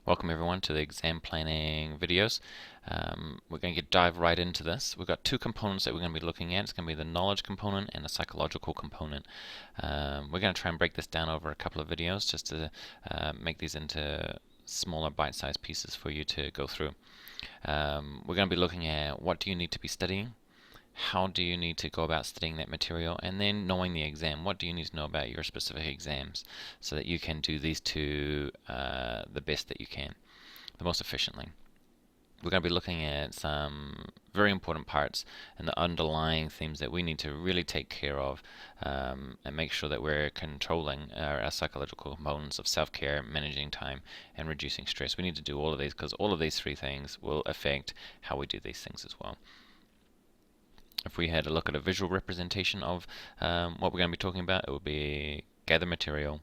Welcome everyone to the exam planning videos. We're going to dive right into this. We've got two components that we're going to be looking at. It's going to be the knowledge component and a psychological component. We're going to try and break this down over a couple of videos just to make these into smaller bite-sized pieces for you to go through. We're going to be looking at what do you need to be studying, how do you need to go about studying that material, and then knowing the exam. What do you need to know about your specific exams so that you can do these two the best that you can, the most efficiently. We're going to be looking at some very important parts and the underlying themes that we need to really take care of and make sure that we're controlling our psychological components of self-care, managing time, and reducing stress. We need to do all of these because all of these three things will affect how we do these things as well. If we had a look at a visual representation of what we're going to be talking about, it would be gather material,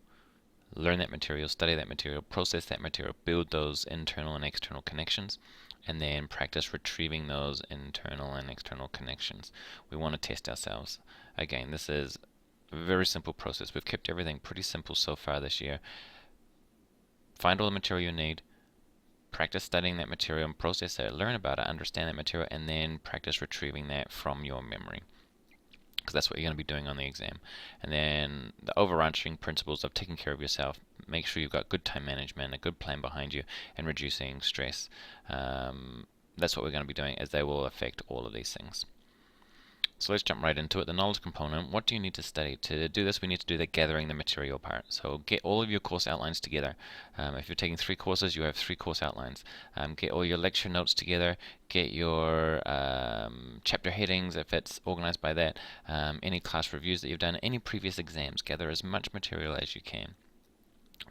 learn that material, study that material, process that material, build those internal and external connections, and then practice retrieving those internal and external connections. We want to test ourselves. Again, this is a very simple process. We've kept everything pretty simple so far this year. Find all the material you need, practice studying that material and process it, learn about it, understand that material, and then practice retrieving that from your memory, because that's what you're going to be doing on the exam. And then the overarching principles of taking care of yourself, make sure you've got good time management, a good plan behind you, and reducing stress. That's what we're going to be doing, as they will affect all of these things. So let's jump right into it. The knowledge component, what do you need to study? To do this, we need to do the gathering the material part. So get all of your course outlines together. If you're taking 3 courses, you have 3 course outlines. Get all your lecture notes together. Get your chapter headings, if it's organized by that. Any class reviews that you've done, any previous exams. Gather as much material as you can.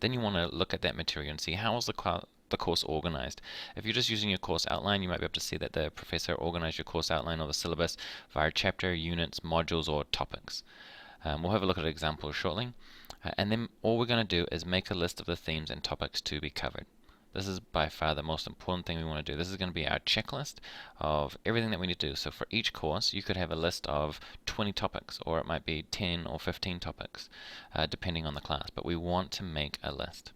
Then you want to look at that material and see how was the course organized. If you're just using your course outline, you might be able to see that the professor organized your course outline or the syllabus via chapter, units, modules, or topics. We'll have a look at examples shortly. And then all we're going to do is make a list of the themes and topics to be covered. This is by far the most important thing we want to do. This is going to be our checklist of everything that we need to do. So for each course, you could have a list of 20 topics, or it might be 10 or 15 topics, depending on the class. But we want to make a list.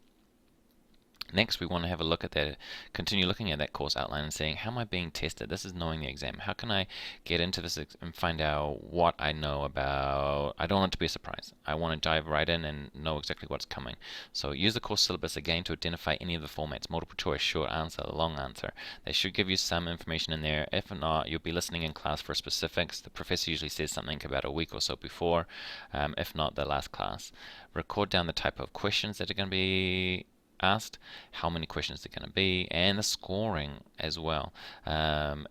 Next, we want to have a look at that, continue looking at that course outline and saying, how am I being tested? This is knowing the exam. How can I get into this and find out what I know about? I don't want it to be a surprise. I want to dive right in and know exactly what's coming. So use the course syllabus again to identify any of the formats, multiple choice, short answer, long answer. They should give you some information in there. If not, you'll be listening in class for specifics. The professor usually says something about a week or so before, if not the last class. Record down the type of questions that are going to be asked, how many questions they're going to be, and the scoring as well.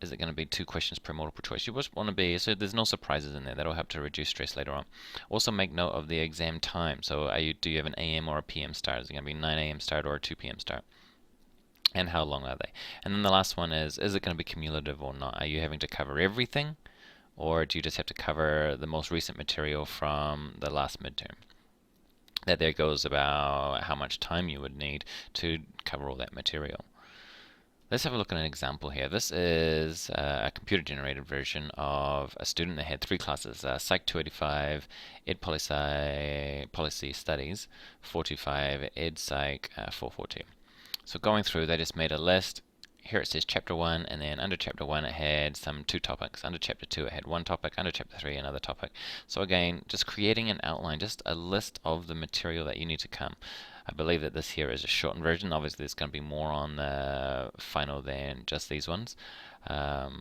Is it going to be 2 questions per multiple choice? You just want to be, so there's no surprises in there. That'll help to reduce stress later on. Also make note of the exam time. So do you have an AM or a PM start? Is it going to be 9 AM start or a 2 PM start? And how long are they? And then the last one is it going to be cumulative or not? Are you having to cover everything, or do you just have to cover the most recent material from the last midterm? That there goes about how much time you would need to cover all that material. Let's have a look at an example here. This is a computer-generated version of a student that had 3 classes, Psych 285, Ed Policy Studies 425, Ed Psych 442. So going through, they just made a list. Here it says chapter 1, and then under chapter 1 it had some 2 topics. Under chapter 2 it had 1 topic. Under chapter 3 another topic. So again, just creating an outline, just a list of the material that you need to come. I believe that this here is a shortened version. Obviously there's going to be more on the final than just these ones. I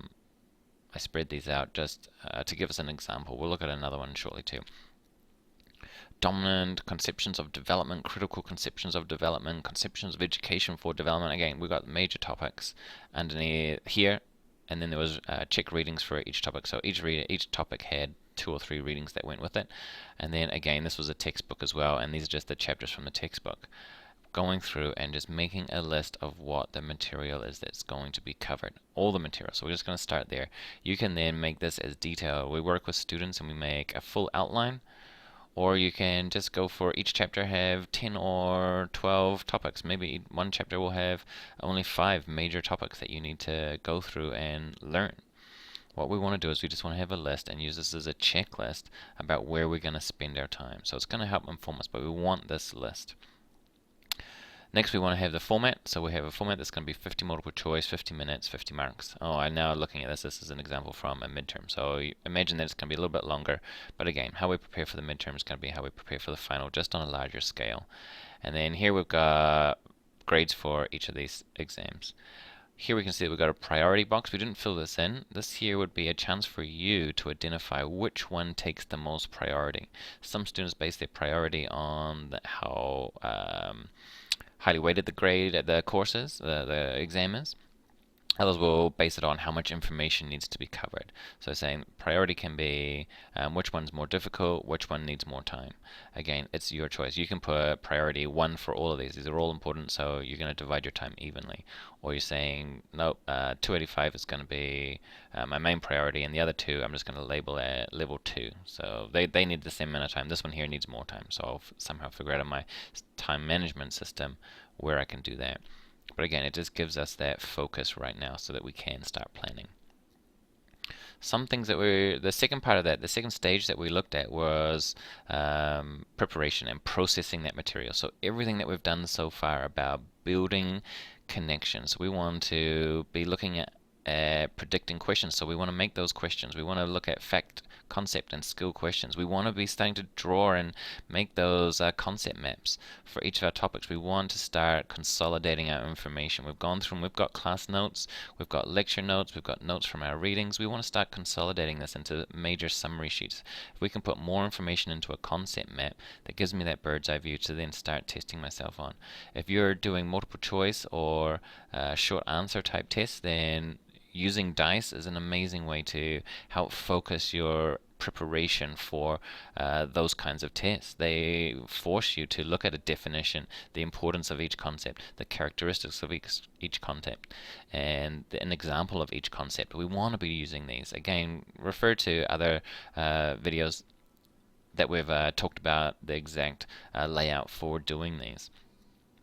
spread these out just to give us an example. We'll look at another one shortly too. Dominant conceptions of development, critical conceptions of development, conceptions of education for development. Again, we've got major topics underneath here, and then there was check readings for each topic. So each topic had 2 or 3 readings that went with it. And then again, this was a textbook as well, and these are just the chapters from the textbook. Going through and just making a list of what the material is that's going to be covered. All the material. So we're just going to start there. You can then make this as detailed. We work with students and we make a full outline. Or you can just go for each chapter have 10 or 12 topics. Maybe one chapter will have only 5 major topics that you need to go through and learn. What we want to do is we just want to have a list and use this as a checklist about where we're going to spend our time. So it's going to help inform us, but we want this list. Next, we want to have the format. So we have a format that's going to be 50 multiple choice, 50 minutes, 50 marks. Oh, I'm now looking at this. This is an example from a midterm. So imagine that it's going to be a little bit longer. But again, how we prepare for the midterm is going to be how we prepare for the final, just on a larger scale. And then here we've got grades for each of these exams. Here we can see that we've got a priority box. We didn't fill this in. This here would be a chance for you to identify which one takes the most priority. Some students base their priority on how highly weighted the grade at the course is, the exam is. Others will base it on how much information needs to be covered. So saying priority can be which one's more difficult, which one needs more time. Again, it's your choice. You can put priority 1 for all of these. These are all important, so you're going to divide your time evenly. Or you're saying, nope, 285 is going to be my main priority, and the other two I'm just going to label at level 2. So they need the same amount of time. This one here needs more time. So I'll somehow figure out in my time management system where I can do that. But again, it just gives us that focus right now so that we can start planning. Some things that the second part of that, the second stage that we looked at was preparation and processing that material. So everything that we've done so far about building connections, we want to be looking at predicting questions. So we want to make those questions. We want to look at fact, concept, and skill questions. We want to be starting to draw and make those concept maps for each of our topics. We want to start consolidating our information. We've got class notes, we've got lecture notes, we've got notes from our readings. We want to start consolidating this into major summary sheets. If we can put more information into a concept map, that gives me that bird's eye view to then start testing myself on. If you're doing multiple choice or short answer type tests, then using DICE is an amazing way to help focus your preparation for those kinds of tests. They force you to look at a definition, the importance of each concept, the characteristics of each concept, and an example of each concept. We want to be using these. Again, refer to other videos that we've talked about the exact layout for doing these.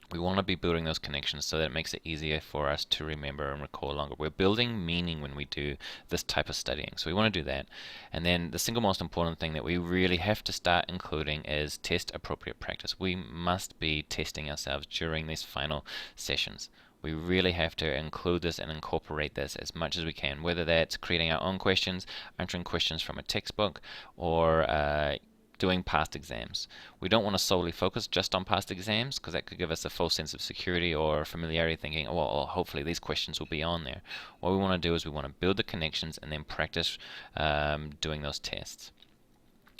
We want to be building those connections so that it makes it easier for us to remember and recall longer. We're building meaning when we do this type of studying, so we want to do that. And then the single most important thing that we really have to start including is test appropriate practice. We must be testing ourselves during these final sessions. We really have to include this and incorporate this as much as we can, whether that's creating our own questions, answering questions from a textbook, or doing past exams. We don't want to solely focus just on past exams because that could give us a false sense of security or familiarity, thinking, oh, well, hopefully these questions will be on there. What we want to do is we want to build the connections and then practice doing those tests.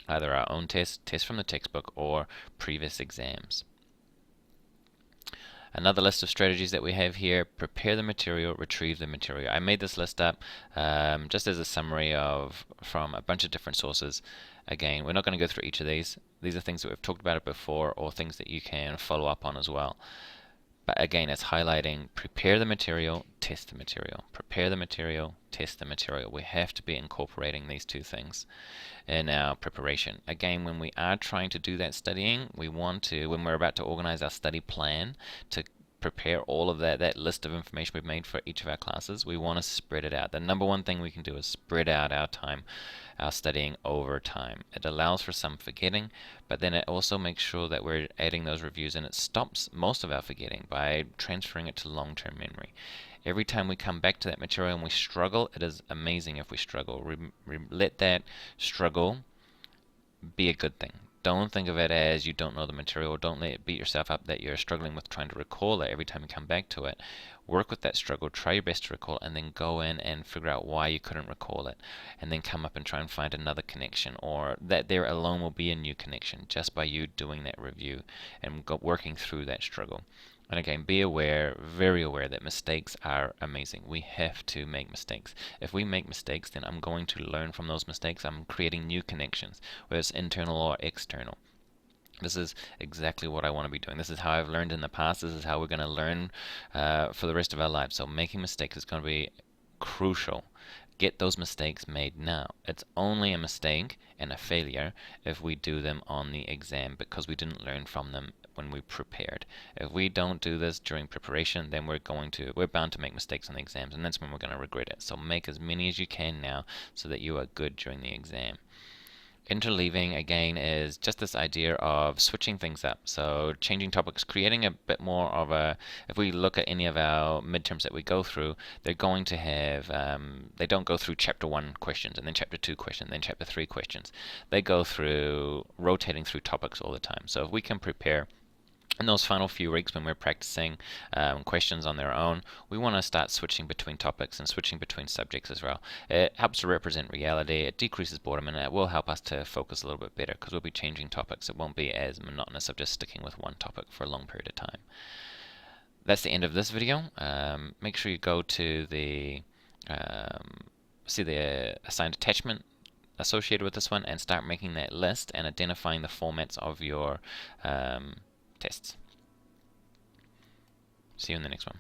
Either our own tests from the textbook, or previous exams. Another list of strategies that we have here: prepare the material, retrieve the material. I made this list up just as a summary from a bunch of different sources. Again, we're not going to go through each of these. These are things that we've talked about before, or things that you can follow up on as well. But again, it's highlighting prepare the material, test the material. Prepare the material, test the material. We have to be incorporating these two things in our preparation. Again, when we are trying to do that studying, we want to, when we're about to organize our study plan to prepare all of that list of information we've made for each of our classes, we want to spread it out. The number one thing we can do is spread out our time, our studying over time. It allows for some forgetting, but then it also makes sure that we're adding those reviews, and it stops most of our forgetting by transferring it to long-term memory. Every time we come back to that material and we struggle, it is amazing if we struggle. Let that struggle be a good thing. Don't think of it as you don't know the material. Don't let it beat yourself up that you're struggling with trying to recall it every time you come back to it. Work with that struggle, try your best to recall, and then go in and figure out why you couldn't recall it, and then come up and try and find another connection, or that there alone will be a new connection just by you doing that review and working through that struggle. And again, be aware, very aware, that mistakes are amazing. We have to make mistakes. If we make mistakes, then I'm going to learn from those mistakes. I'm creating new connections, whether it's internal or external. This is exactly what I want to be doing. This is how I've learned in the past. This is how we're going to learn for the rest of our lives. So making mistakes is going to be crucial. Get those mistakes made now. It's only a mistake and a failure if we do them on the exam because we didn't learn from them when we prepared. If we don't do this during preparation, then we're bound to make mistakes on the exams, and that's when we're going to regret it. So make as many as you can now so that you are good during the exam. Interleaving again is just this idea of switching things up. So changing topics, creating a bit more of a, if we look at any of our midterms that we go through, they're going to have, they don't go through chapter 1 questions and then chapter 2 questions, then chapter 3 questions. They go through, rotating through topics all the time. So if we can prepare in those final few weeks when we're practicing questions on their own, we want to start switching between topics and switching between subjects as well. It helps to represent reality, it decreases boredom, and it will help us to focus a little bit better because we'll be changing topics. It won't be as monotonous of just sticking with one topic for a long period of time. That's the end of this video. Make sure you go to the see the assigned attachment associated with this one and start making that list and identifying the formats of your tests. See you in the next one.